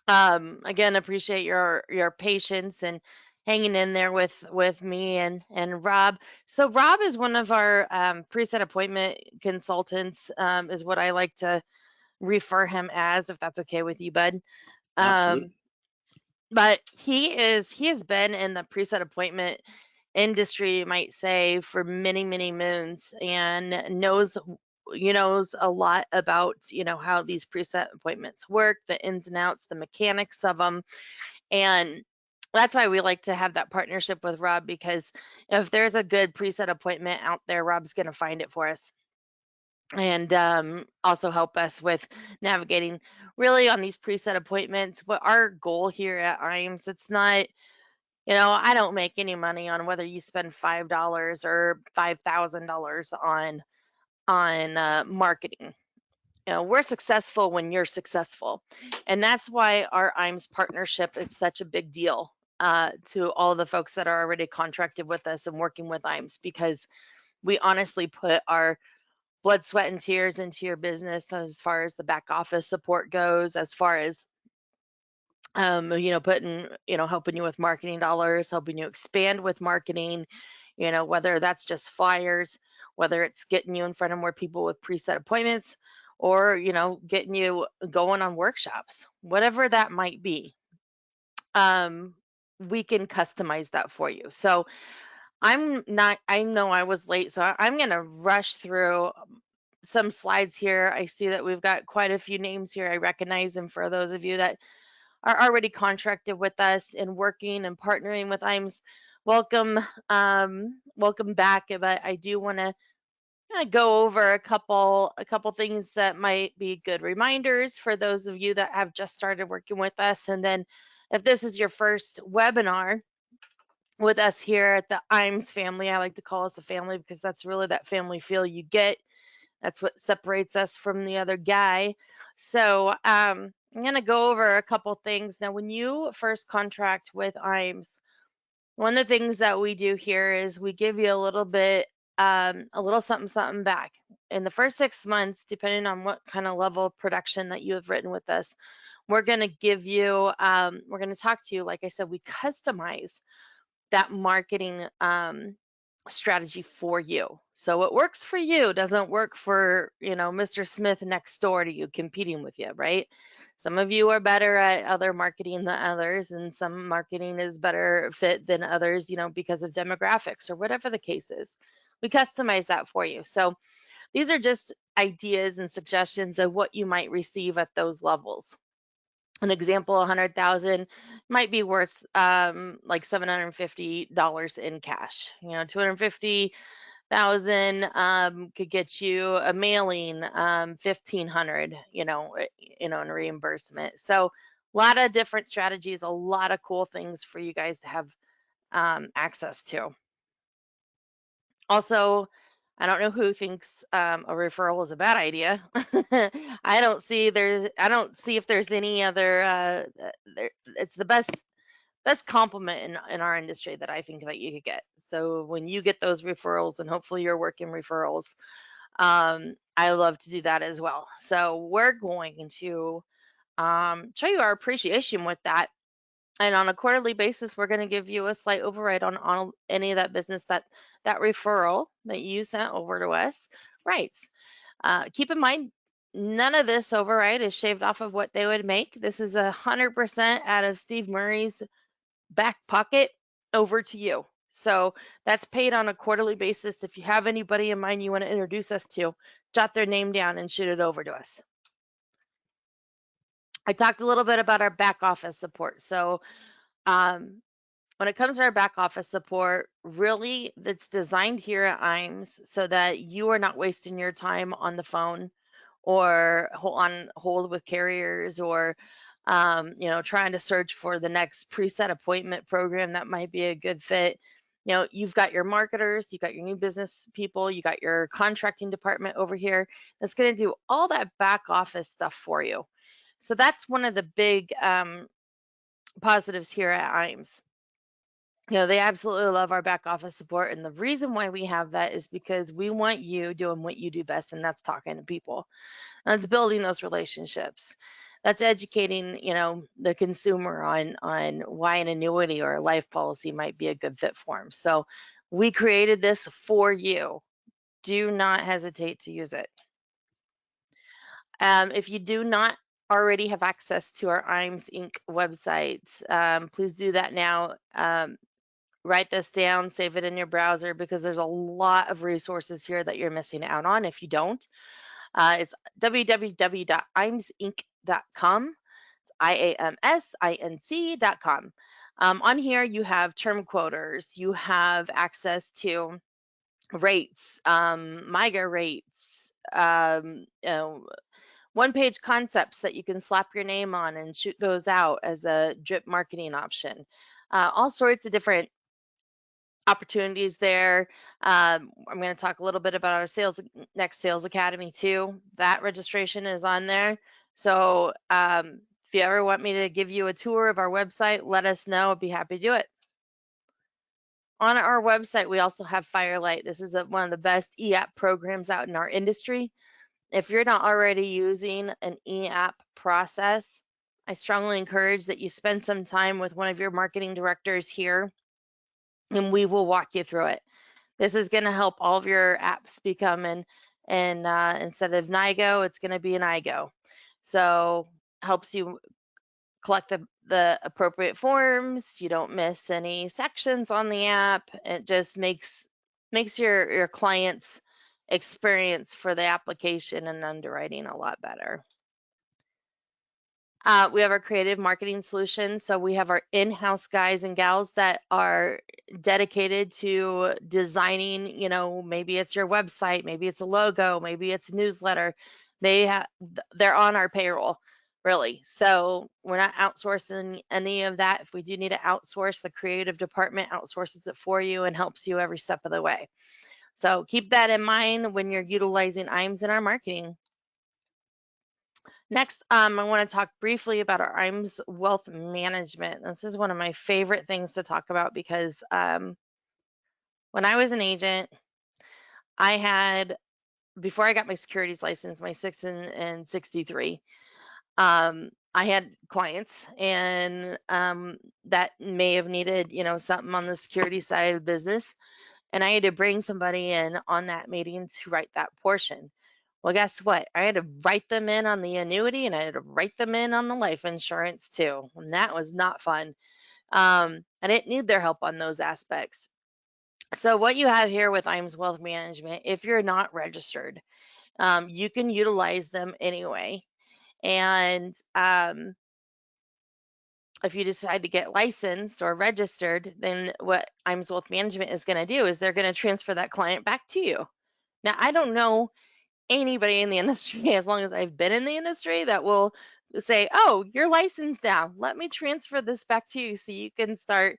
Again, appreciate your patience and hanging in there with me and Rob. So Rob is one of our preset appointment consultants, is what I like to refer him as, if that's okay with you, bud. Um, Absolutely. but he has been in the preset appointment industry, you might say, for many, many moons, and knows a lot about how these preset appointments work, the ins and outs, the mechanics of them. And that's why we like to have that partnership with Rob, because if there's a good preset appointment out there, Rob's going to find it for us, and also help us with navigating really on these preset appointments. What our goal here at IAMS, it's not, I don't make any money on whether you spend $5 or $5,000 on marketing. We're successful when you're successful, and that's why our IAMS partnership is such a big deal to all the folks that are already contracted with us and working with IAMS, because we honestly put our blood, sweat, and tears into your business, as far as the back office support goes, as far as putting, helping you with marketing dollars, helping you expand with marketing, whether that's just flyers, whether it's getting you in front of more people with preset appointments, or, getting you going on workshops, whatever that might be. Um, we can customize that for you. So I know I was late, so I'm going to rush through some slides here. I see that we've got quite a few names here I recognize. And for those of you that are already contracted with us and working and partnering with IAMS, welcome, welcome back. But I do want to kind of go over a couple things that might be good reminders for those of you that have just started working with us. And then if this is your first webinar with us here at the IAMS family, I like to call us the family, because that's really that family feel you get. That's what separates us from the other guy. So I'm going to go over a couple things. Now, when you first contract with IAMS, one of the things that we do here is we give you a little something, something back. In the first 6 months, depending on what kind of level of production that you have written with us, we're going to give you, we're going to talk to you. Like I said, we customize that marketing strategy for you. So what works for you doesn't work for, Mr. Smith next door to you competing with you, right? Some of you are better at other marketing than others, and some marketing is better fit than others, because of demographics or whatever the case is. We customize that for you. So these are just ideas and suggestions of what you might receive at those levels. An example, 100,000 might be worth like $750 in cash. 250,000 could get you a mailing, 1,500, in reimbursement. So a lot of different strategies, a lot of cool things for you guys to have access to. Also, I don't know who thinks a referral is a bad idea. I don't see if there's any other. It's the best compliment in our industry that I think that you could get. So when you get those referrals, and hopefully you're working referrals, I love to do that as well. So we're going to show you our appreciation with that. And on a quarterly basis, we're going to give you a slight override on any of that business that referral that you sent over to us writes. Keep in mind, none of this override is shaved off of what they would make. This is 100% out of Steve Murray's back pocket over to you. So that's paid on a quarterly basis. If you have anybody in mind you want to introduce us to, jot their name down and shoot it over to us. I talked a little bit about our back office support. So um, when it comes to our back office support, really, it's designed here at IAMS so that you are not wasting your time on the phone, or on hold with carriers, or trying to search for the next preset appointment program that might be a good fit. You've got your marketers, you've got your new business people, you got your contracting department over here that's going to do all that back office stuff for you. So that's one of the big positives here at IAMS. They absolutely love our back office support. And the reason why we have that is because we want you doing what you do best, and that's talking to people. That's building those relationships. That's educating, the consumer on why an annuity or a life policy might be a good fit for them. So we created this for you. Do not hesitate to use it. If you do not already have access to our IAMS Inc. website, please do that now. Write this down, save it in your browser, because there's a lot of resources here that you're missing out on if you don't. It's www.imsinc.com. It's IAMSINC.com. On here, you have term quoters, you have access to rates, MIGA rates, one-page concepts that you can slap your name on and shoot those out as a drip marketing option. All sorts of different opportunities there. I'm going to talk a little bit about our next sales academy too. That registration is on there. So if you ever want me to give you a tour of our website, let us know. I'd be happy to do it. On our website, we also have Firelight. This is one of the best e-app programs out in our industry. If you're not already using an e-app process, I strongly encourage that you spend some time with one of your marketing directors here, and we will walk you through it. This is going to help all of your apps become instead of NIGO, it's going to be an IGO. So helps you collect the appropriate forms. You don't miss any sections on the app. It just makes your client's experience for the application and underwriting a lot better. We have our creative marketing solutions. So we have our in-house guys and gals that are dedicated to designing, maybe it's your website, maybe it's a logo, maybe it's a newsletter. They're on our payroll, really. So we're not outsourcing any of that. If we do need to outsource, the creative department outsources it for you and helps you every step of the way. So keep that in mind when you're utilizing IAMS in our marketing. Next, I want to talk briefly about our IAMS wealth management. This is one of my favorite things to talk about because when I was an agent, before I got my securities license, my 6 and 63, I had clients and that may have needed, something on the security side of the business. And I had to bring somebody in on that meeting to write that portion. Well, guess what? I had to write them in on the annuity and I had to write them in on the life insurance too. And that was not fun. I didn't need their help on those aspects. So what you have here with IAMS Wealth Management, if you're not registered, you can utilize them anyway. And if you decide to get licensed or registered, then what IAMS Wealth Management is going to do is they're going to transfer that client back to you. Now, I don't know anybody in the industry, as long as I've been in the industry, that will say, oh, you're licensed now. Let me transfer this back to you so you can start,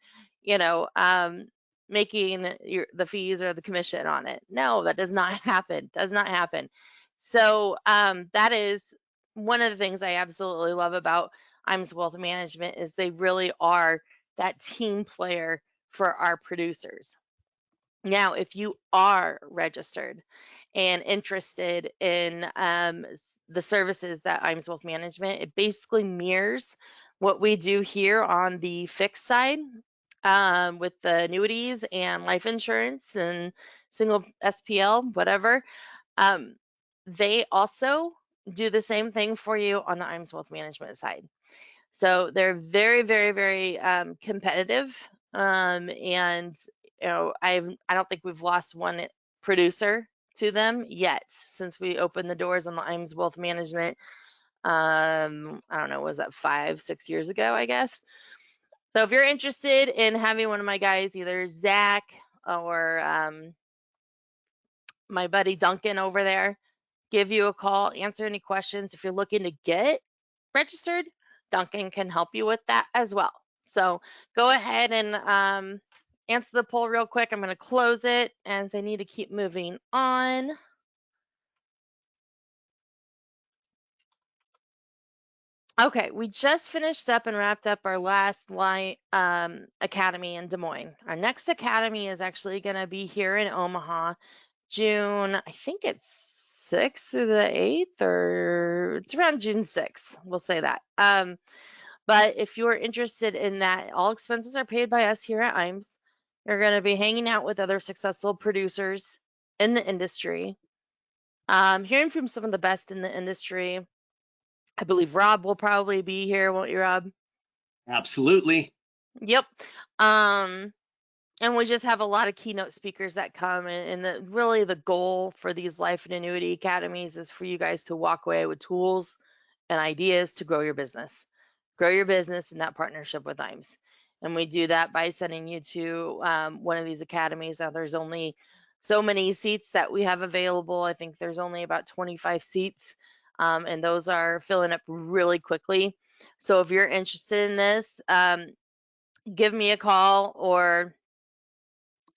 making the fees or the commission on it. No, that does not happen. Does not happen. So that is one of the things I absolutely love about IAMS Wealth Management is they really are that team player for our producers. Now, if you are registered and interested in the services that IAMS Wealth Management, it basically mirrors what we do here on the fixed side with the annuities and life insurance and single SPL, whatever. They also do the same thing for you on the IAMS Wealth Management side. So they're very, very, very competitive. And I don't think we've lost one producer to them yet since we opened the doors on the IAMS Wealth Management. I don't know, was that 5-6 years ago, I guess. So if you're interested in having one of my guys, either Zach or my buddy Duncan over there, give you a call, answer any questions. If you're looking to get registered, Duncan can help you with that as well. So go ahead and answer the poll real quick. I'm going to close it as I need to keep moving on. Okay, we just finished up and wrapped up our last academy in Des Moines. Our next academy is actually going to be here in Omaha, June, I think it's 6th through the 8th, or it's around June 6th. We'll say that. But if you're interested in that, all expenses are paid by us here at IAMS. You're going to be hanging out with other successful producers in the industry, hearing from some of the best in the industry. I believe Rob will probably be here, won't you, Rob? Absolutely. Yep. And we just have a lot of keynote speakers that come, and really the goal for these life and annuity academies is for you guys to walk away with tools and ideas to grow your business. Grow your business in that partnership with IAMS. And we do that by sending you to one of these academies. Now, there's only so many seats that we have available. I think there's only about 25 seats, and those are filling up really quickly. So if you're interested in this, give me a call, or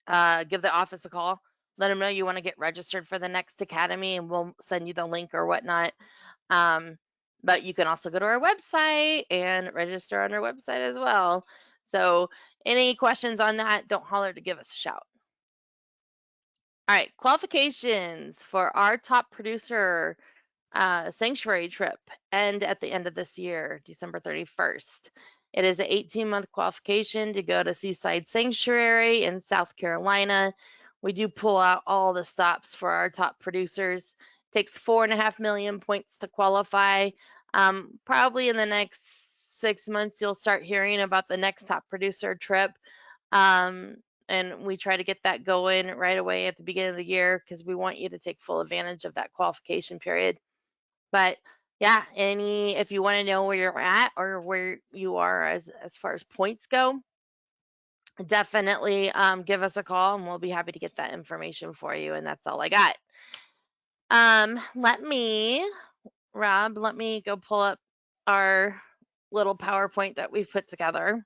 give the office a call. Let them know you want to get registered for the next academy, and we'll send you the link or whatnot. But you can also go to our website and register on our website as well. So any questions on that, don't holler to give us a shout. All right, qualifications for our top producer sanctuary trip end at the end of this year, December 31st. It is an 18-month qualification to go to Seaside Sanctuary in South Carolina. We do pull out all the stops for our top producers. It takes 4.5 million points to qualify. Probably in the next 6 months, you'll start hearing about the next top producer trip. And we try to get that going right away at the beginning of the year, because we want you to take full advantage of that qualification period. But yeah, if you want to know where you're at or where you are as far as points go, definitely give us a call, and we'll be happy to get that information for you. And that's all I got. Rob, let me go pull up our little PowerPoint that we've put together.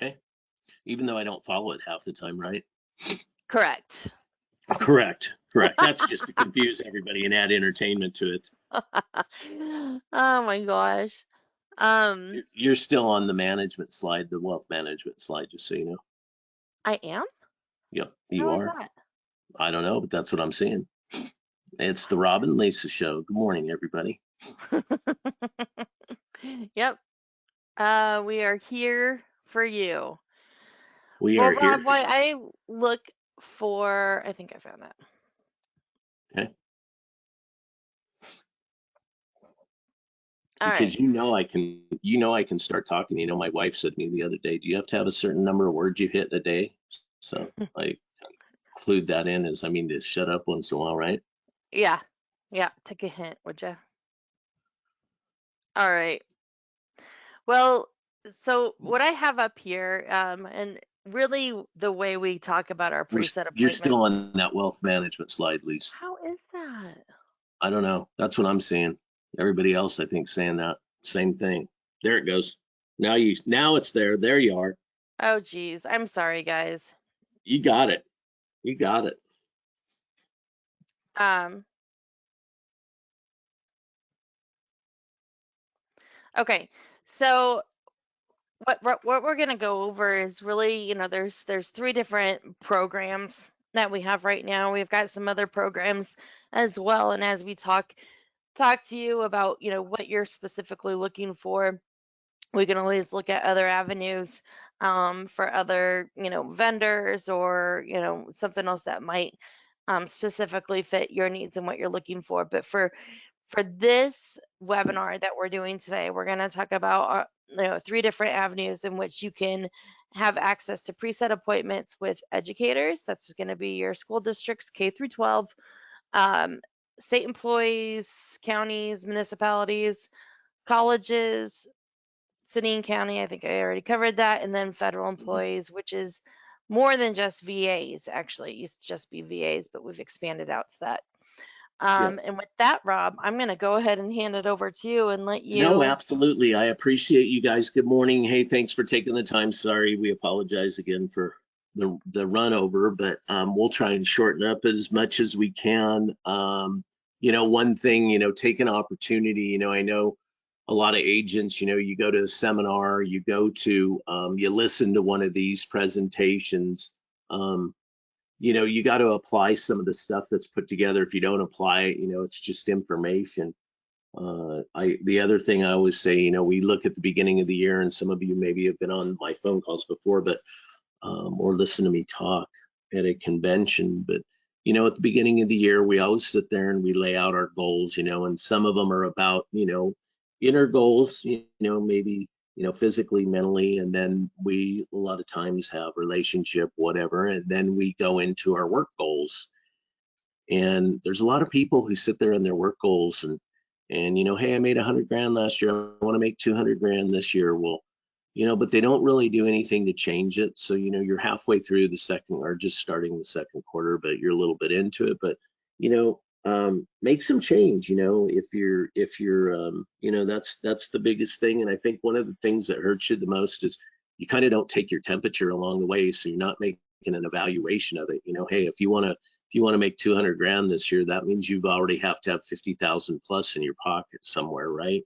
Okay. Even though I don't follow it half the time, right? Correct. Correct. That's just to confuse everybody and add entertainment to it. Oh my gosh. You're still on the management slide, the wealth management slide, just so you know. I am? Yep, you How is are. that? I don't know, but that's what I'm seeing. It's the Rob and Lisa show. Good morning, everybody. Yep. We are here for you. We Well, are here Rob, for why you. I look for, I think I found that. Okay. All right. Because I can start talking. You know, my wife said to me the other day, do you have to have a certain number of words you hit in a day? So I include that in as, to shut up once in a while, right? Yeah. Yeah. Take a hint, would you? All right. Well, so what I have up here, and really the way we talk about our preset You're appointment. still on that wealth management slide, Lisa. How is that? I don't know. That's what I'm seeing. Everybody else, I think, saying that same thing. There it goes. Now it's there. There you are. Oh, geez. I'm sorry, guys. You got it. You got it. Okay. So what we're going to go over is really, there's 3 different programs that we have right now. We've got some other programs as well, and as we talk to you about, what you're specifically looking for, we can always look at other avenues for other, vendors, or, something else that might specifically fit your needs and what you're looking for. But for this webinar that we're doing today, we're going to talk about 3 different avenues in which you can have access to preset appointments with educators. That's going to be your school districts, K through 12, state employees, counties, municipalities, colleges, city and county. I think I already covered that. And then federal employees, which is more than just VAs. Actually, it used to just be VAs, but we've expanded out to that. And with that, Rob, I'm going to go ahead and hand it over to you and let you. No, absolutely. I appreciate you guys. Good morning. Hey, thanks for taking the time. Sorry, we apologize again for the run over, but we'll try and shorten up as much as we can. One thing, take an opportunity. I know a lot of agents, you go to a seminar, you listen to one of these presentations. you got to apply some of the stuff that's put together. If you don't apply it, it's just information. The other thing I always say, we look at the beginning of the year, and some of you maybe have been on my phone calls before, but or listen to me talk at a convention. But at the beginning of the year, we always sit there and we lay out our goals, and some of them are about inner goals, maybe physically, mentally, and then we a lot of times have relationship, whatever, and then we go into our work goals. And there's a lot of people who sit there in their work goals and hey, I made 100 grand last year, I want to make 200 grand this year. Well, but they don't really do anything to change it. So, you're halfway through the second, or just starting the second quarter, but you're a little bit into it. But, make some change, that's the biggest thing. And I think one of the things that hurts you the most is you kind of don't take your temperature along the way. So you're not making an evaluation of it. Hey, if you want to make 200 grand this year, that means you've already have to have 50,000 plus in your pocket somewhere, right?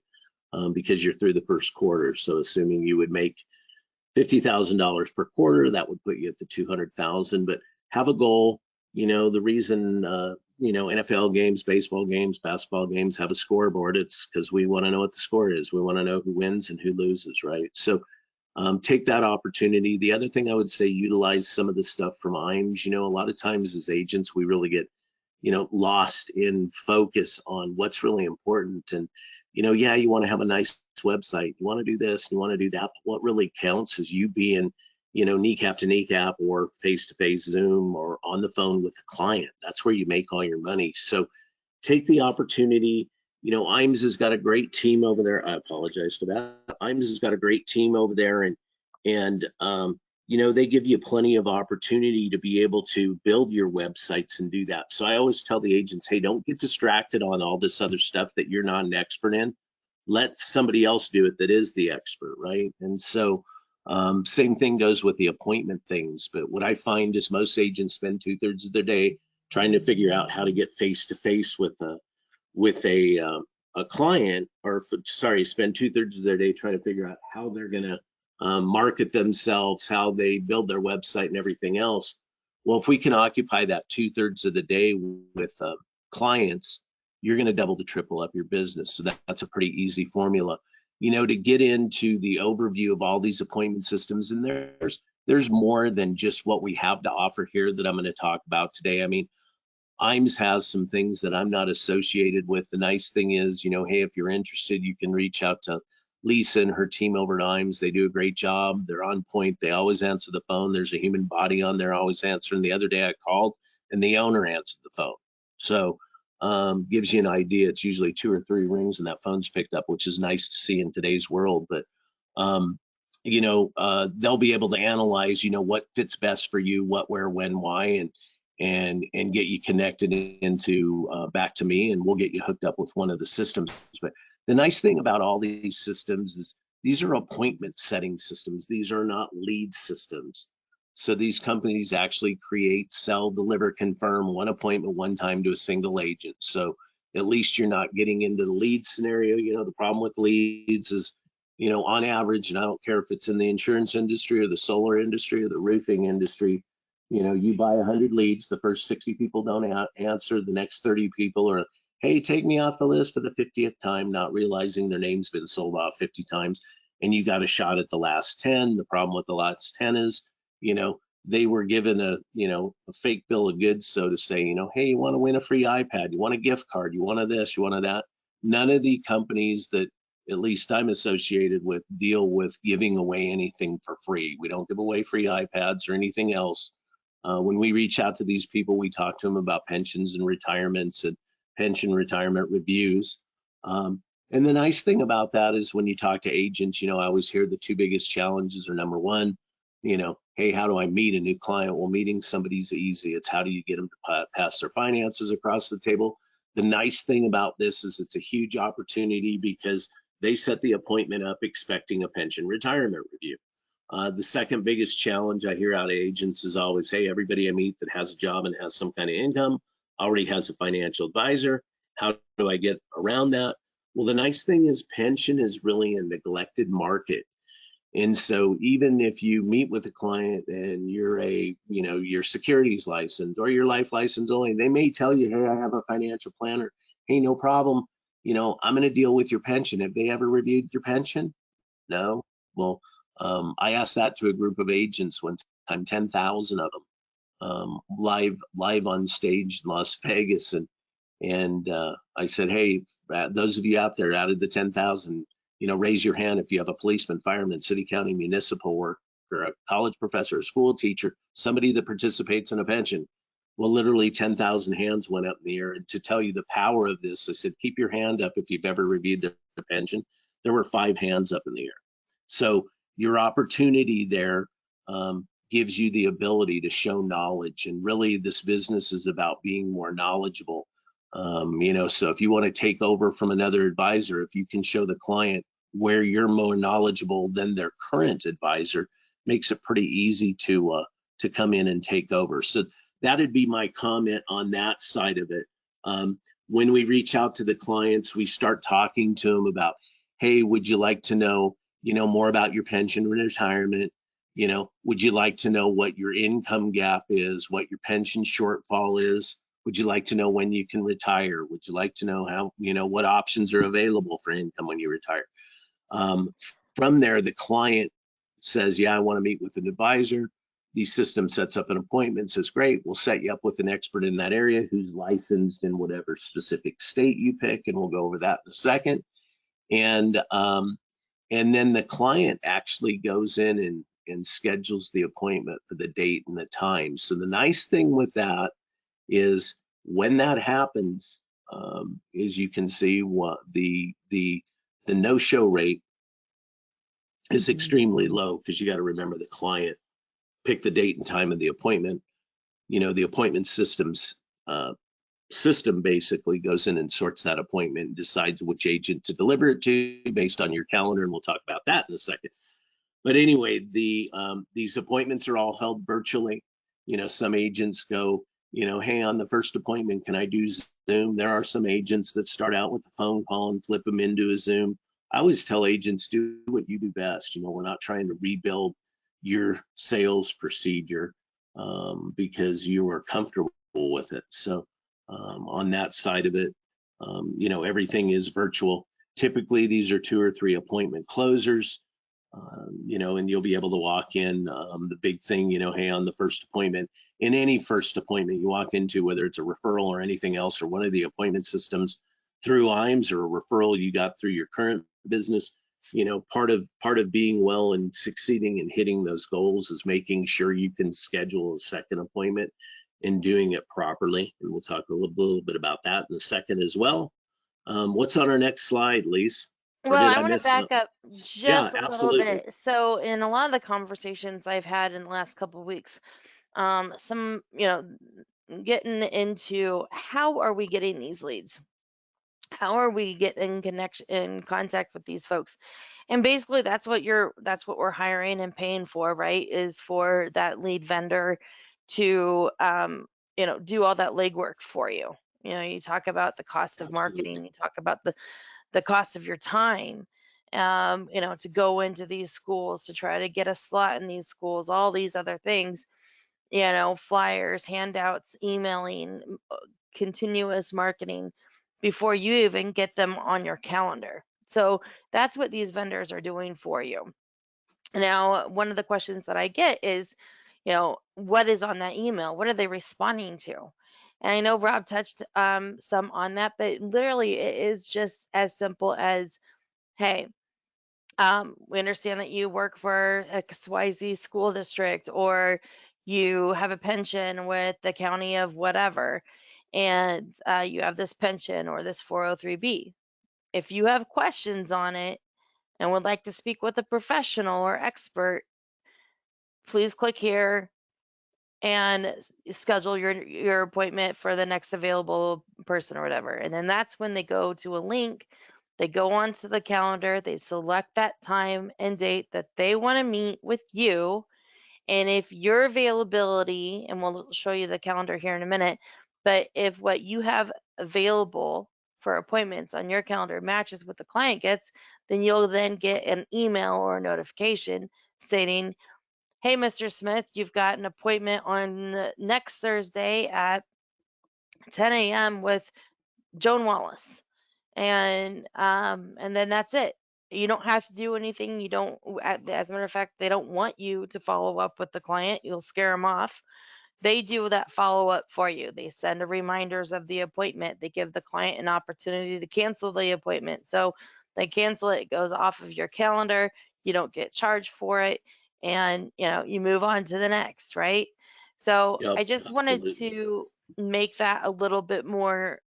Because you're through the first quarter. So assuming you would make $50,000 per quarter, that would put you at the 200,000. But have a goal. The reason NFL games, baseball games, basketball games have a scoreboard, it's because we want to know what the score is. We want to know who wins and who loses, right? So take that opportunity. The other thing I would say, utilize some of the stuff from IAMS. A lot of times as agents, we really get lost in focus on what's really important. And yeah, you want to have a nice website, you want to do this, you want to do that, but what really counts is you being kneecap to kneecap or face-to-face Zoom or on the phone with the client. That's where you make all your money. So take the opportunity. IAMS has got a great team over there. I apologize for that. IAMS has got a great team over there, and they give you plenty of opportunity to be able to build your websites and do that. So I always tell the agents, hey, don't get distracted on all this other stuff that you're not an expert in. Let somebody else do it that is the expert, right? And so same thing goes with the appointment things. But what I find is most agents spend 2/3 of their day trying to figure out how to get face-to-face with a client, or sorry, spend 2/3 of their day trying to figure out how they're going to market themselves, how they build their website and everything else. Well, if we can occupy that 2/3 of the day with clients, you're going to double to triple up your business. So that's a pretty easy formula. To get into the overview of all these appointment systems, and there's more than just what we have to offer here that I'm going to talk about today. I mean, IAMS has some things that I'm not associated with. The nice thing is, hey, if you're interested, you can reach out to Lisa and her team over at IAMS. They do a great job. They're on point. They always answer the phone. There's a human body on there always answering. The other day I called and the owner answered the phone. So gives you an idea. It's usually 2 or 3 rings and that phone's picked up, which is nice to see in today's world. But they'll be able to analyze, what fits best for you, what, where, when, why, and get you connected into back to me, and we'll get you hooked up with one of the systems. But the nice thing about all these systems is these are appointment setting systems. These are not lead systems. So these companies actually create, sell, deliver, confirm one appointment one time to a single agent. So at least you're not getting into the lead scenario. The problem with leads is, on average, and I don't care if it's in the insurance industry or the solar industry or the roofing industry, you buy 100 leads, the first 60 people don't answer, the next 30 people are, hey, take me off the list for the 50th time, not realizing their name's been sold off 50 times, and you got a shot at the last 10. The problem with the last 10 is, they were given a fake bill of goods, so to say, hey, you want to win a free iPad, you want a gift card, you want this, you want that. None of the companies that at least I'm associated with deal with giving away anything for free. We don't give away free iPads or anything else. When we reach out to these people, we talk to them about pensions and retirements and pension retirement reviews. And the nice thing about that is when you talk to agents, I always hear the 2 biggest challenges are, number one, hey, how do I meet a new client? Well, meeting somebody's easy. It's how do you get them to pass their finances across the table? The nice thing about this is it's a huge opportunity because they set the appointment up expecting a pension retirement review. The second biggest challenge I hear out of agents is always, hey, everybody I meet that has a job and has some kind of income already has a financial advisor. How do I get around that? Well, the nice thing is pension is really a neglected market. And so even if you meet with a client and you're your securities license or your life license only, they may tell you, hey, I have a financial planner. Hey, no problem. I'm going to deal with your pension. Have they ever reviewed your pension? No. Well, I asked that to a group of agents one time, 10,000 of them, live on stage in Las Vegas, and I said, hey, those of you out there, out of the 10,000, raise your hand if you have a policeman, fireman, city, county, municipal worker, a college professor, a school teacher, somebody that participates in a pension. Well, literally 10,000 hands went up in the air. And to tell you the power of this, I said, keep your hand up if you've ever reviewed their pension. There were 5 hands up in the air. So your opportunity there gives you the ability to show knowledge. And really, this business is about being more knowledgeable. So if you want to take over from another advisor, if you can show the client where you're more knowledgeable than their current advisor, makes it pretty easy to come in and take over. So that'd be my comment on that side of it. When we reach out to the clients, we start talking to them about, hey, would you like to know, more about your pension and retirement? Would you like to know what your income gap is, what your pension shortfall is? Would you like to know when you can retire? Would you like to know how, what options are available for income when you retire? From there, the client says, yeah, I want to meet with an advisor. The system sets up an appointment, says, great, we'll set you up with an expert in that area who's licensed in whatever specific state you pick, and we'll go over that in a second. And then the client actually goes in and schedules the appointment for the date and the time. So the nice thing with that is when that happens, as you can see, what the no-show rate is extremely low, because you got to remember the client picked the date and time of the appointment. The appointment system basically goes in and sorts that appointment and decides which agent to deliver it to based on your calendar, and we'll talk about that in a second. But anyway, these appointments are all held virtually. Some agents go, hey, on the first appointment, can I do Zoom? There are some agents that start out with a phone call and flip them into a Zoom. I always tell agents, do what you do best. We're not trying to rebuild your sales procedure because you are comfortable with it. So on that side of it, everything is virtual. Typically, these are 2 or 3 appointment closers. And you'll be able to walk in. The big thing, hey, on the first appointment, in any first appointment you walk into, whether it's a referral or anything else, or one of the appointment systems through IAMS or a referral you got through your current business, part of being well and succeeding and hitting those goals is making sure you can schedule a second appointment and doing it properly. And we'll talk a little bit about that in a second as well. What's on our next slide, Lise? Or Well, did I I want to miss back something? up Yeah, just a little absolutely. bit. So, in a lot of the conversations I've had in the last couple of weeks, some, getting into how are we getting these leads? How are we getting in contact with these folks? And basically that's what we're hiring and paying for, right? Is for that lead vendor to do all that legwork for you. You talk about the cost of Absolutely. marketing, you talk about the cost of your time, to go into these schools, to try to get a slot in these schools, all these other things, flyers, handouts, emailing, continuous marketing before you even get them on your calendar. So that's what these vendors are doing for you. Now, one of the questions that I get is, what is on that email? What are they responding to? And I know Rob touched some on that, but literally it is just as simple as, hey, we understand that you work for XYZ school district, or you have a pension with the county of whatever, and you have this pension or this 403B. If you have questions on it and would like to speak with a professional or expert, please click here and schedule your appointment for the next available person or whatever. And then that's when they go to a link, they go onto the calendar, they select that time and date that they want to meet with you. And if your availability, and we'll show you the calendar here in a minute, but if what you have available for appointments on your calendar matches what the client gets, then you'll then get an email or a notification stating, hey, Mr. Smith, you've got an appointment on next Thursday at 10 a.m. with Joan Wallace. And then that's it. You don't have to do anything. You don't, as a matter of fact, they don't want you to follow up with the client. You'll scare them off. They do that follow up for you. They send a reminders of the appointment. They give the client an opportunity to cancel the appointment. So they cancel it, it goes off of your calendar. You don't get charged for it. And, you move on to the next, right? So Yep, I just wanted absolutely. to make that a little bit more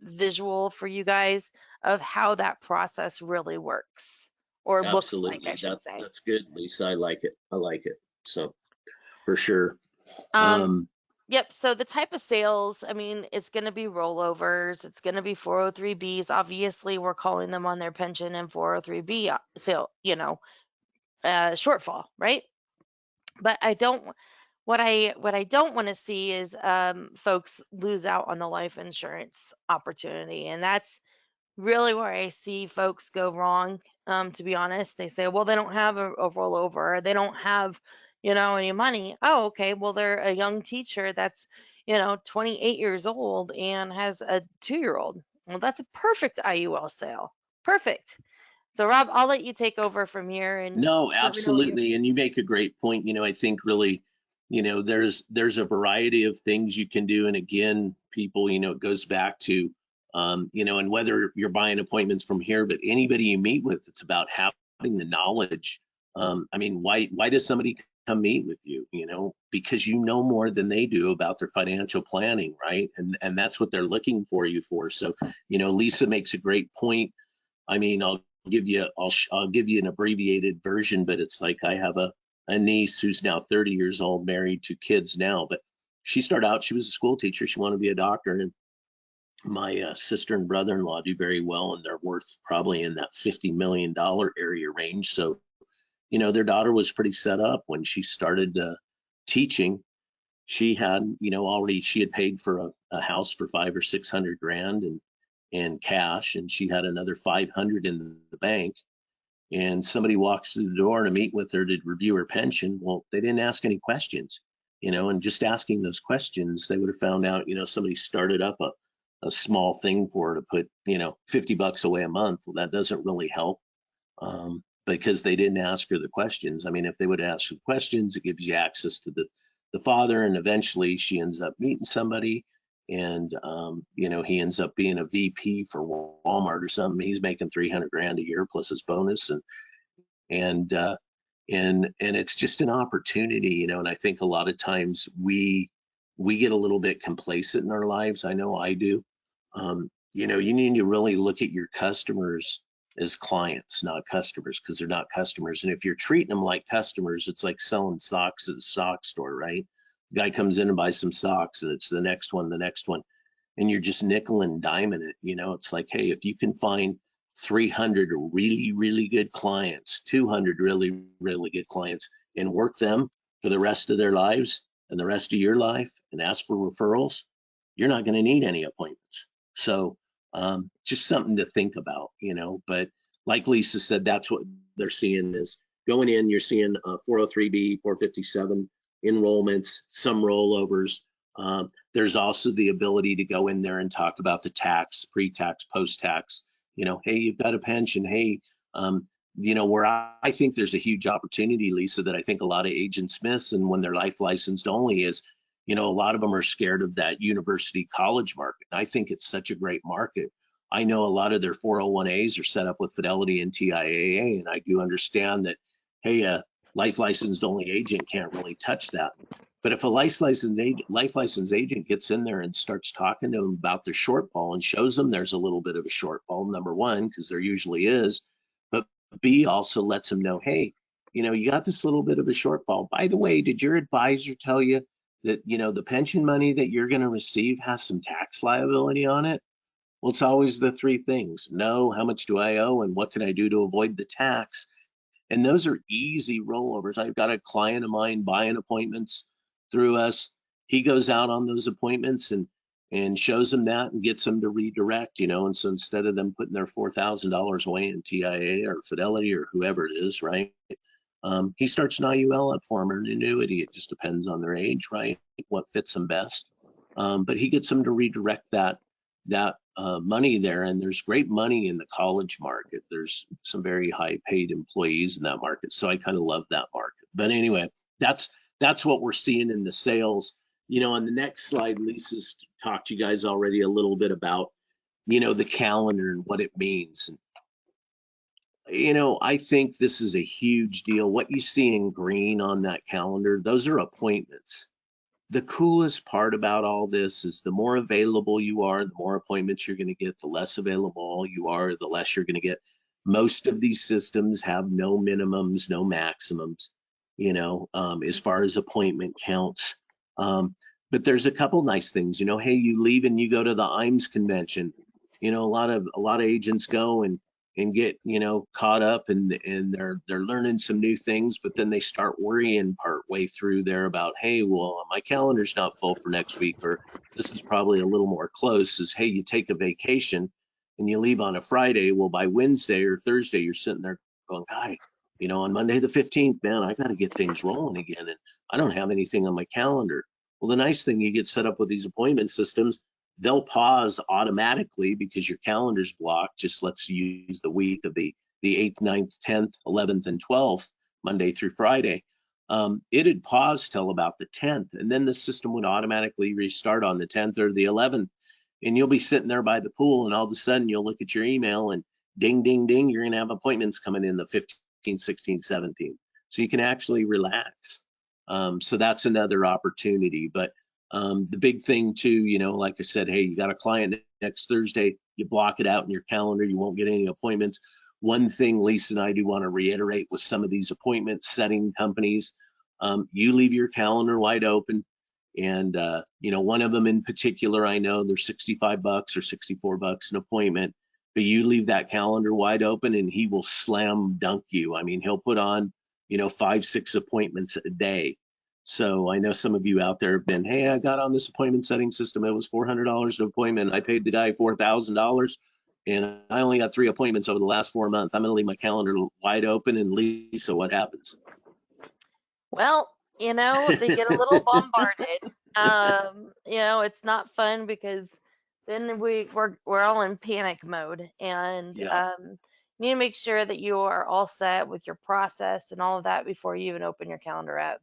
visual for you guys of how that process really works or looks like, I Absolutely. should say. That's good, Lisa. I like it. I like it. So for sure. Um, Um, Yep. So the type of sales, I mean, it's going to be rollovers. It's going to be 403Bs. Obviously, we're calling them on their pension and 403B sale, shortfall, right? But what I don't want to see is folks lose out on the life insurance opportunity, and that's really where I see folks go wrong. To be honest, they say, well, they don't have a rollover, or they don't have, any money. Oh, okay. Well, they're a young teacher that's, 28 years old and has a 2-year-old. Well, that's a perfect IUL sale. Perfect. So, Rob, I'll let you take over from here and no, let me know what you're. absolutely. And you make a great point. I think really, there's a variety of things you can do. And again, people, it goes back to, and whether you're buying appointments from here, but anybody you meet with, it's about having the knowledge. I mean, why does somebody come meet with you? Because you know more than they do about their financial planning, right? And that's what they're looking for you for. So, Lisa makes a great point. I mean, I'll give you an abbreviated version, but it's like I have a niece who's now 30 years old, married, 2 kids now, but she started out, she was a school teacher. She wanted to be a doctor. And my sister and brother-in-law do very well, and they're worth probably in that $50 million area range. So, their daughter was pretty set up when she started teaching. She had, already she had paid for a house for 500 or 600 grand and cash, and she had another 500 in the bank. And somebody walks through the door to meet with her to review her pension. Well, they didn't ask any questions, and just asking those questions, they would have found out, somebody started up a small thing for her to put, $50 away a month. Well, that doesn't really help, because they didn't ask her the questions. I mean, if they would ask the questions, it gives you access to the father, and eventually she ends up meeting somebody, and he ends up being a VP for Walmart or something. He's making 300 grand a year plus his bonus, and uh, and it's just an opportunity, and I think a lot of times we get a little bit complacent in our lives. I know I do. You need to really look at your customers as clients, not customers, because they're not customers. And if you're treating them like customers, it's like selling socks at a sock store, right? The guy comes in and buys some socks, and it's the next one, and you're just nickel and diming it. It's like, hey, if you can find 300 really, really good clients, 200 really, really good clients, and work them for the rest of their lives and the rest of your life and ask for referrals, you're not going to need any appointments. So just something to think about, but like Lisa said, that's what they're seeing is going in, you're seeing 403B, 457 enrollments, some rollovers. There's also the ability to go in there and talk about the tax, pre-tax, post-tax. Hey, you've got a pension. Hey, where I think there's a huge opportunity, Lisa, that I think a lot of agents miss, and when they're life licensed only, is, a lot of them are scared of that university college market. I think it's such a great market. I know a lot of their 401As are set up with Fidelity and TIAA, and I do understand that, hey, a life licensed only agent can't really touch that. But if a life licensed agent gets in there and starts talking to them about their shortfall and shows them there's a little bit of a shortfall, number one, because there usually is, but B, also lets them know, hey, you got this little bit of a shortfall. By the way, did your advisor tell you that, the pension money that you're going to receive has some tax liability on it? Well, it's always the three things. No, how much do I owe, and what can I do to avoid the tax? And those are easy rollovers. I've got a client of mine buying appointments through us. He goes out on those appointments, and and shows them that and gets them to redirect, and so instead of them putting their $4,000 away in TIA or Fidelity or whoever it is, right? He starts an IUL up for them or an annuity. It just depends on their age, right? What fits them best. But he gets them to redirect that money there. And there's great money in the college market. There's some very high paid employees in that market. So I kind of love that market. But anyway, that's what we're seeing in the sales. On the next slide, Lisa's talked to you guys already a little bit about, the calendar and what it means. And, I think this is a huge deal. What you see in green on that calendar, those are appointments. The coolest part about all this is the more available you are, the more appointments you're going to get. The less available you are, the less you're going to get. Most of these systems have no minimums, no maximums, as far as appointment counts. But there's a couple nice things, hey, you leave and you go to the IAMS convention. A lot of agents go and get, caught up and they're learning some new things, but then they start worrying part way through there about, hey, well, my calendar's not full for next week, or this is probably a little more close, is, hey, you take a vacation and you leave on a Friday. Well, by Wednesday or Thursday, you're sitting there going, hi, on Monday the 15th, man, I got to get things rolling again. And I don't have anything on my calendar. Well, the nice thing, you get set up with these appointment systems, they'll pause automatically because your calendar's blocked. Just let's use the week of the 8th, 9th, 10th, 11th, and 12th, Monday through Friday. It'd pause till about the 10th, and then the system would automatically restart on the 10th or the 11th. And you'll be sitting there by the pool, and all of a sudden you'll look at your email and ding, ding, ding, you're going to have appointments coming in the 15th, 16th, 17th. So you can actually relax. So that's another opportunity. But the big thing too, like I said, hey, you got a client next Thursday, you block it out in your calendar, you won't get any appointments. One thing Lisa and I do want to reiterate with some of these appointment setting companies, you leave your calendar wide open. And, one of them in particular, I know they're $65 or $64 an appointment, but you leave that calendar wide open and he will slam dunk you. I mean, he'll put on, 5, 6 appointments a day. So I know some of you out there have been, hey, I got on this appointment setting system. It was $400 an appointment. I paid the guy $4,000 and I only got 3 appointments over the last 4 months. I'm going to leave my calendar wide open. And Lisa, what happens? Well, they get a little bombarded. It's not fun because then we're all in panic mode, and Yeah, you need to make sure that you are all set with your process and all of that before you even open your calendar app.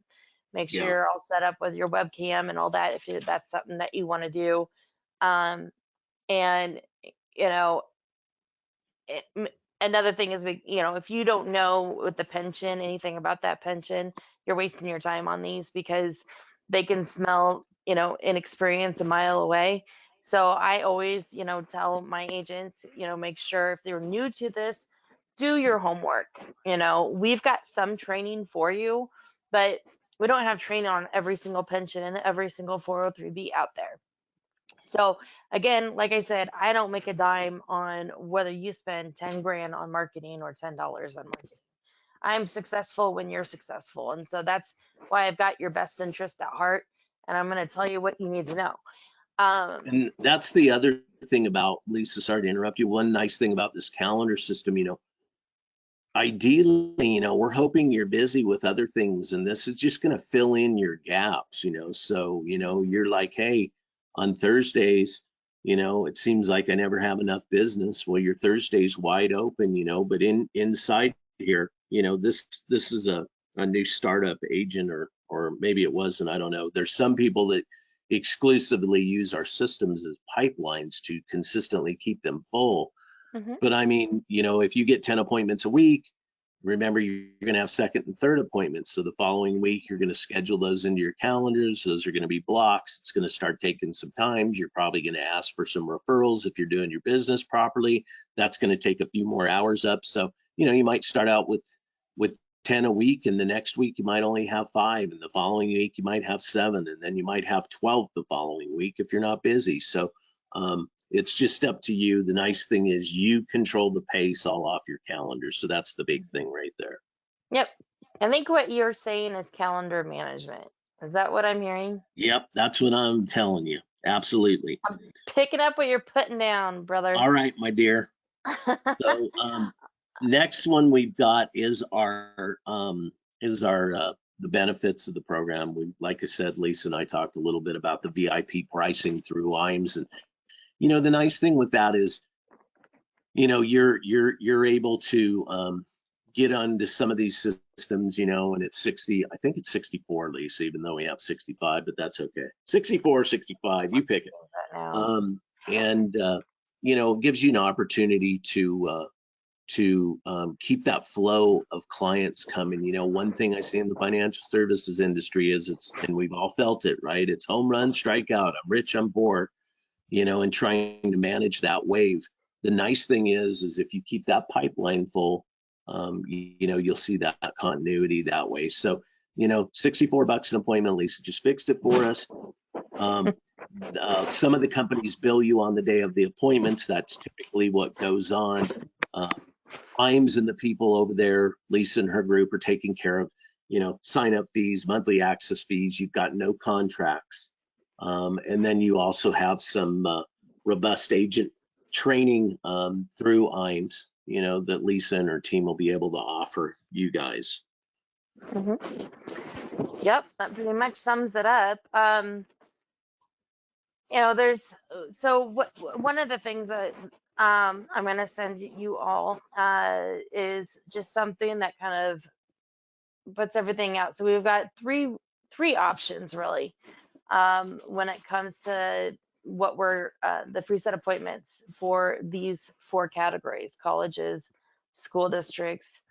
Make sure yeah. you're all set up with your webcam and all that if that's something that you want to do. Um, and you know, another thing is, if you don't know with the pension anything about that pension, you're wasting your time on these because they can smell, inexperience a mile away. So I always, tell my agents, make sure if they're new to this, do your homework. We've got some training for you, but we don't have training on every single pension and every single 403B out there. So again, like I said, I don't make a dime on whether you spend 10 grand on marketing or $10 on marketing. I'm successful when you're successful. And so that's why I've got your best interest at heart. And I'm going to tell you what you need to know. And that's the other thing about, Lisa, sorry to interrupt you. One nice thing about this calendar system, ideally, we're hoping you're busy with other things and this is just going to fill in your gaps, so, you're like, hey, on Thursdays, it seems like I never have enough business. Well, your Thursday's wide open, but inside here, this is a new startup agent or maybe it wasn't, I don't know. There's some people that exclusively use our systems as pipelines to consistently keep them full. mhm. But I mean, if you get 10 appointments a week, remember you're going to have second and third appointments. So the following week, you're going to schedule those into your calendars. Those are going to be blocks. It's going to start taking some time. You're probably going to ask for some referrals if you're doing your business properly. That's going to take a few more hours up. So, you might start out with 10 a week, and the next week you might only have 5, and the following week you might have 7, and then you might have 12 the following week if you're not busy. So it's just up to you. The nice thing is you control the pace all off your calendar. So that's the big thing right there. Yep. I think what you're saying is calendar management. Is that what I'm hearing? Yep, that's what I'm telling you. Absolutely. I'm picking up what you're putting down, brother. All right, my dear. So next one we've got is our the benefits of the program. We, like I said, Lisa and I talked a little bit about the VIP pricing through IAMS, and the nice thing with that is, you're able to get onto some of these systems, and it's 60. I think it's 64, Lisa, even though we have 65, but that's okay. 64, 65, you pick it. Now. And gives you an opportunity to keep that flow of clients coming. One thing I see in the financial services industry is and we've all felt it, right? It's home run, strikeout. I'm rich, I'm poor, and trying to manage that wave. The nice thing is if you keep that pipeline full, you'll see that continuity that way. So, $64 an appointment, Lisa just fixed it for us. Some of the companies bill you on the day of the appointments. That's typically what goes on. IAMS and the people over there, Lisa and her group, are taking care of, sign up fees, monthly access fees. You've got no contracts. And then you also have some robust agent training through IAMS, that Lisa and her team will be able to offer you guys. Yep, that pretty much sums it up. One of the things that I'm going to send you all is just something that kind of puts everything out. So we've got three options really when it comes to what we're the preset appointments for these four categories: colleges, school districts,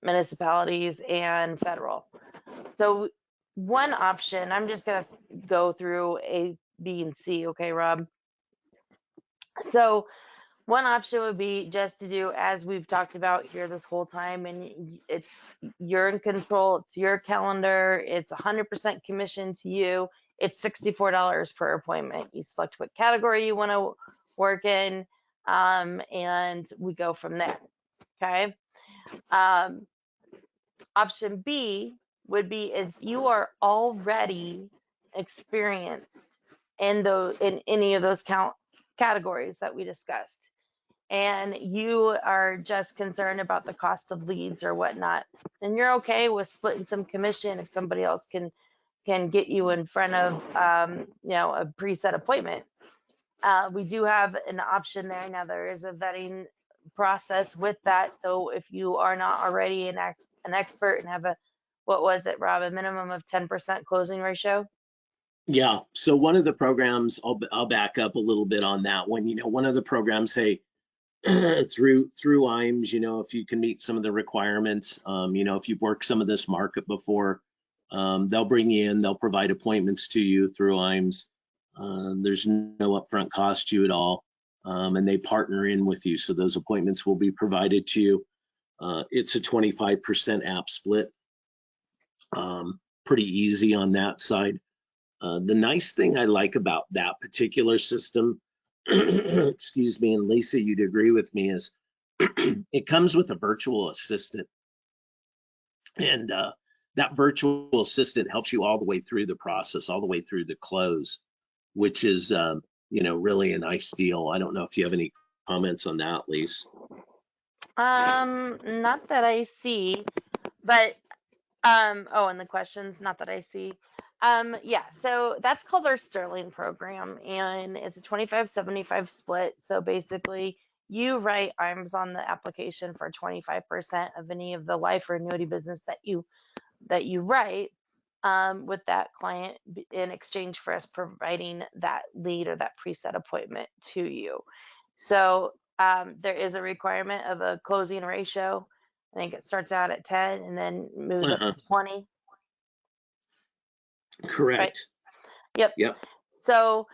municipalities, and federal. So one option, I'm just going to go through A, B, and C. Okay, Rob? So one option would be just to do as we've talked about here this whole time, and you're in control. It's your calendar. It's 100% commission to you. It's $64 per appointment. You select what category you want to work in, and we go from there. Okay. Option B would be if you are already experienced in any of those categories that we discussed, and you are just concerned about the cost of leads or whatnot, and you're okay with splitting some commission if somebody else can get you in front of a preset appointment. We do have an option there. Now there is a vetting process with that. So if you are not already an expert and have what was it, Rob, a minimum of 10% closing ratio? Yeah. So one of the programs, I'll back up a little bit on that one. One of the programs, hey, through IAMS, if you can meet some of the requirements, if you've worked some of this market before, they'll bring you in, they'll provide appointments to you through IAMS. There's no upfront cost to you at all, and they partner in with you. So those appointments will be provided to you. It's a 25% app split. Pretty easy on that side. The nice thing I like about that particular system, excuse me, and Lisa, you'd agree with me, is it comes with a virtual assistant. And that virtual assistant helps you all the way through the process, all the way through the close, which is, really a nice deal. I don't know if you have any comments on that, Lisa. Not that I see, but and the questions, not that I see. Yeah, so that's called our Sterling program, and it's a 25-75 split. So basically, you write IAMS on the application for 25% of any of the life or annuity business that you write with that client in exchange for us providing that lead or that preset appointment to you. So there is a requirement of a closing ratio. I think it starts out at 10 and then moves up to 20. Correct. Right? Yep. Yep. So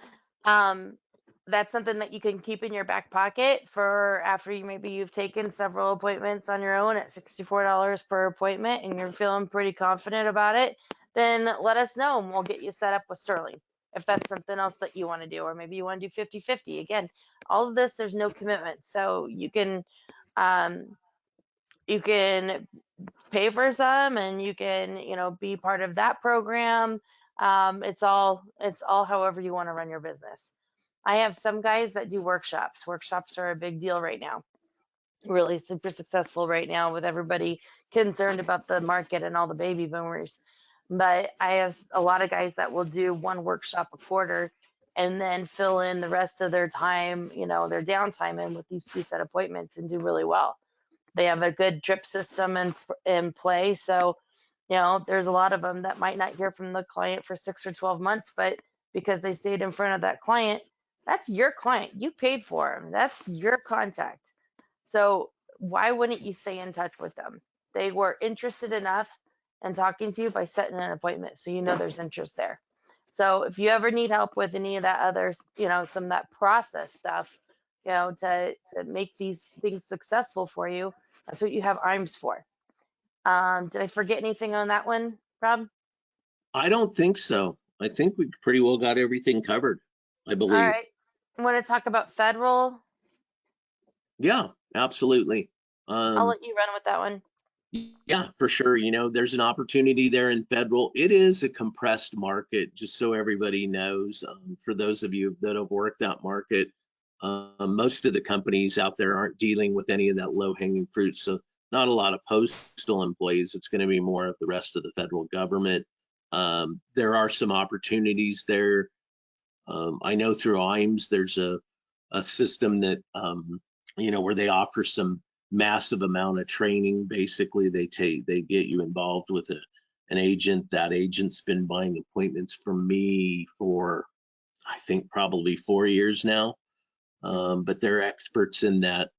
that's something that you can keep in your back pocket for after you've taken several appointments on your own at $64 per appointment and you're feeling pretty confident about it. Then let us know and we'll get you set up with Sterling if that's something else that you want to do, or maybe you want to do 50-50. Again, all of this, there's no commitment, so you can pay for some and you can be part of that program, It's all however you want to run your business. I have some guys that do workshops. Workshops are a big deal right now, really super successful right now with everybody concerned about the market and all the baby boomers. But I have a lot of guys that will do one workshop a quarter and then fill in the rest of their time, their downtime in with these preset appointments and do really well. They have a good drip system in play. So, there's a lot of them that might not hear from the client for 6 or 12 months, but because they stayed in front of that client, that's your client. You paid for them. That's your contact. So why wouldn't you stay in touch with them? They were interested enough in talking to you by setting an appointment, so there's interest there. So if you ever need help with any of that other, some of that process stuff, to make these things successful for you, that's what you have IAMS for. Did I forget anything on that one, Rob? I don't think so. I think we pretty well got everything covered, I All believe. right. Want to talk about federal? Yeah, absolutely. I'll Um, let you run with that one. yeah, for sure. There's an opportunity there in federal. It is a compressed market, just so everybody knows. For those of you that have worked that market, most of the companies out there aren't dealing with any of that low-hanging fruit. So not a lot of postal employees. It's going to be more of the rest of the federal government. There are some opportunities there. I know through IAMS, there's a system that, where they offer some massive amount of training. Basically, they get you involved with an agent. That agent's been buying appointments from me for, I think, probably 4 years now. But they're experts in that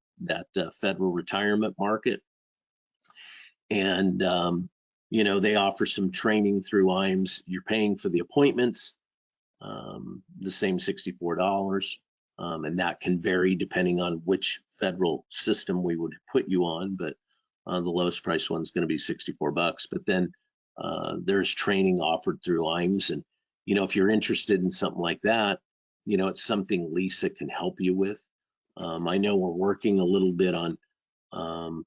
federal retirement market. And, they offer some training through IAMS. You're paying for the appointments, the same $64. And that can vary depending on which federal system we would put you on, but the lowest price one's going to be $64. But then there's training offered through IAMS, and if you're interested in something like that, it's something Lisa can help you with. I know we're working a little bit on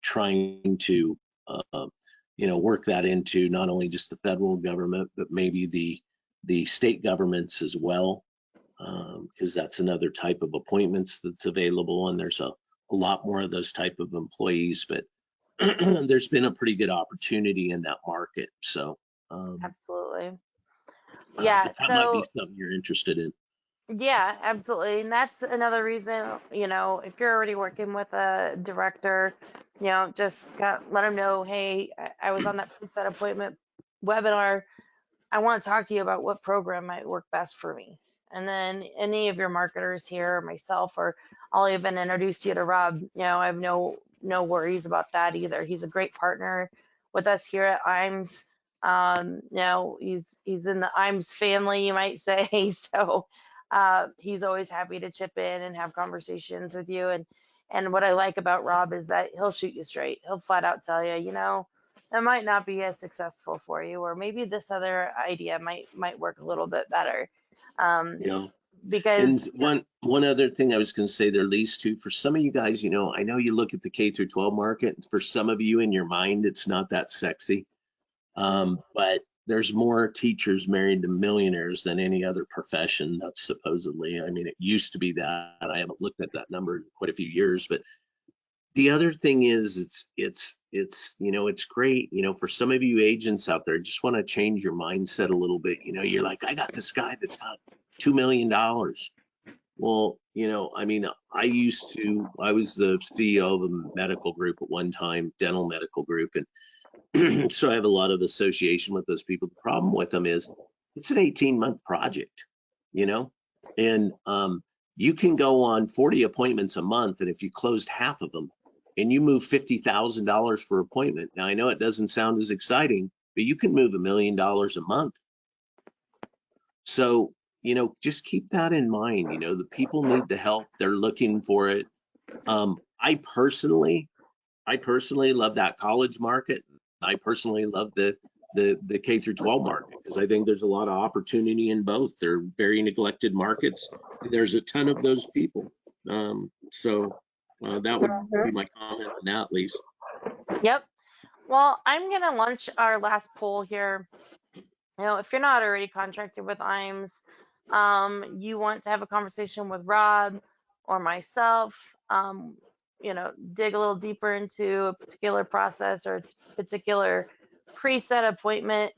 trying to work that into not only just the federal government, but maybe the state governments as well, because that's another type of appointments that's available, and there's a lot more of those type of employees. But there's been a pretty good opportunity in that market. So, Absolutely. Yeah. but that might be So something you're interested in. yeah, absolutely. And that's another reason, if you're already working with a director, just let them know, hey, I was on that preset appointment webinar. I want to talk to you about what program might work best for me. And then any of your marketers here, or myself, or I'll even introduce you to Rob. I have no worries about that either. He's a great partner with us here at IAMS. He's in the IAMS family, you might say. So he's always happy to chip in and have conversations with you. And what I like about Rob is that he'll shoot you straight. He'll flat out tell you, that might not be as successful for you, or maybe this other idea might work a little bit better. Um, You know, and because one other thing I was going to say there, Lise, too, for some of you guys, I know you look at the K through 12 market. For some of you in your mind, it's not that sexy. But there's more teachers married to millionaires than any other profession. That's supposedly, I mean, it used to be that. I haven't looked at that number in quite a few years, but the other thing is it's great, for some of you agents out there, just want to change your mindset a little bit. You're like, I got this guy that's got $2 million. Well, I mean, I was the CEO of a medical group at one time, dental medical group, and so I have a lot of association with those people. The problem with them is it's an 18-month project, you know, and you can go on 40 appointments a month, and if you closed half of them and you move $50,000 for appointment, now I know it doesn't sound as exciting, but you can move $1 million a month. So, just keep that in mind. The people need the help; they're looking for it. I personally love that college market. I personally love the K through 12 market, because I think there's a lot of opportunity in both. They're very neglected markets. There's a ton of those people. So that would be my comment on that, Lisa. yep. Well, I'm gonna launch our last poll here if you're not already contracted with IAMS, you want to have a conversation with Rob or myself, dig a little deeper into a particular process or a particular preset appointment,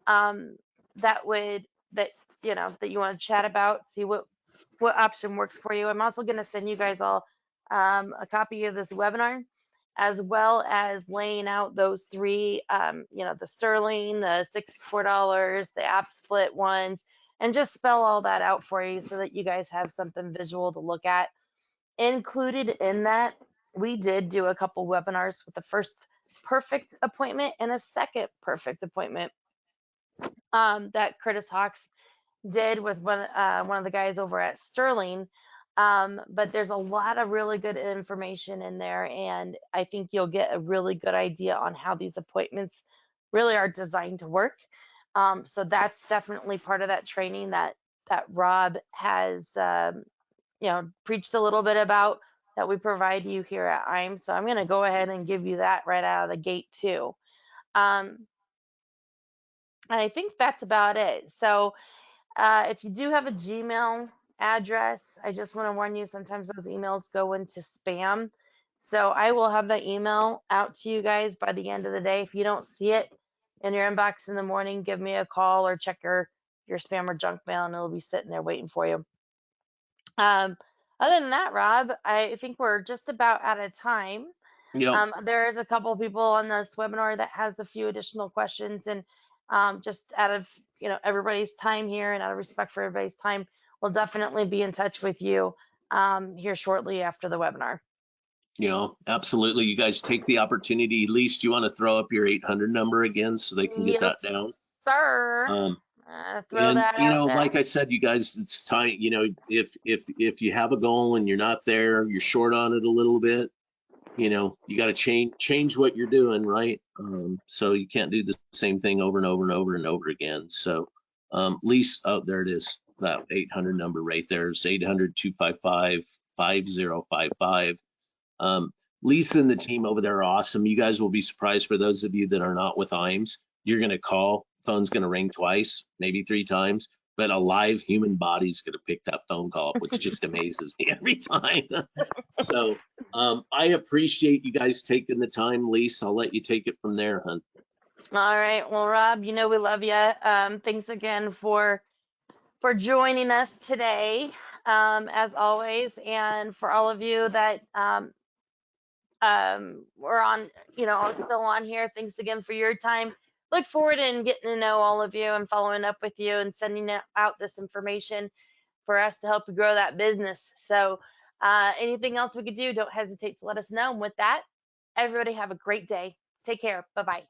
um, that would that that you want to chat about, see what option works for you. I'm also going to send you guys all a copy of this webinar, as well as laying out those three, the sterling, the $64, the app split ones, and just spell all that out for you so that you guys have something visual to look at. Included in that, we did do a couple webinars with the first perfect appointment and a second perfect appointment, that Curtis Hawks did with one of the guys over at Sterling. But there's a lot of really good information in there, and I think you'll get a really good idea on how these appointments really are designed to work. So that's definitely part of that training that Rob has, preached a little bit about, that we provide you here at IAMS. So I'm going to go ahead and give you that right out of the gate too. Um, and I think that's about it. So if you do have a Gmail address, I just want to warn you, sometimes those emails go into spam. So I will have that email out to you guys by the end of the day. If you don't see it in your inbox in the morning, give me a call or check your spam or junk mail, and it'll be sitting there waiting for you. Um, Other than that, Rob, I think we're just about out of time. Yep. There's a couple of people on this webinar that has a few additional questions, and just out of everybody's time here and out of respect for everybody's time, we'll definitely be in touch with you here shortly after the webinar. Absolutely. You guys take the opportunity. At least you want to throw up your 800 number again so they can get that Yes, down. sir. Throw And that out there. like I said, you guys, it's time. If you have a goal and you're not there, you're short on it a little bit. You got to change what you're doing, right? So you can't do the same thing over and over and over and over again. So, lease, oh, there it is. That 800 number right there is 800-255-5055. Lisa and the team over there are awesome. You guys will be surprised, for those of you that are not with IAMS. You're going to call, phone's going to ring twice, maybe 3 times, but a live human body's going to pick that phone call, which just amazes me every time. So I appreciate you guys taking the time. Lisa, I'll let you take it from there, hon. All right. Well, Rob, we love you. Thanks again for joining us today, as always, and for all of you that we're on, still on here. Thanks again for your time. Look forward in getting to know all of you and following up with you and sending out this information for us to help you grow that business. So, anything else we could do, don't hesitate to let us know. And with that, everybody have a great day. Take care. Bye bye.